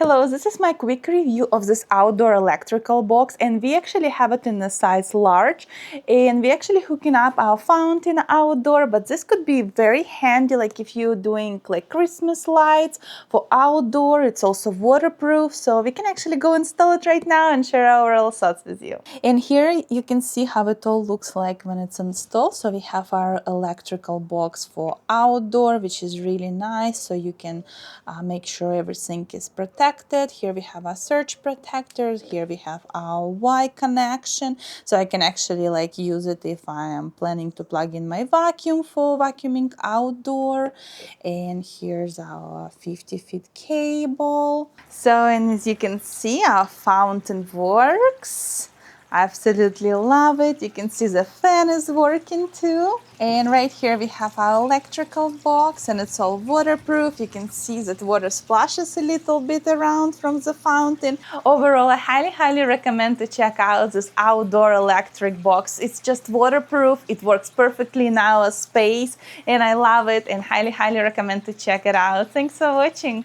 Hello, this is my quick review of this outdoor electrical box, and we actually have it in the size large, and we actually hooking up our fountain outdoor, but this could be very handy like if you're doing like Christmas lights for outdoor. It's also waterproof, so we can actually go install it right now and share our real thoughts with you. And here you can see how it all looks like when it's installed. So we have our electrical box for outdoor, which is really nice, so you can make sure everything is protected. Here we have our surge protectors. Here we have our Y connection, so I can actually like use it if I am planning to plug in my vacuum for vacuuming outdoor. And here's our 50-feet cable. So, and as you can see, our fountain works. I absolutely love it. You can see the fan is working too. And right here we have our electrical box, and it's all waterproof. You can see that water splashes a little bit around from the fountain. Overall, I highly recommend to check out this outdoor electric box. It's just waterproof. It works perfectly in our space, and I love it and highly recommend to check it out. Thanks for watching.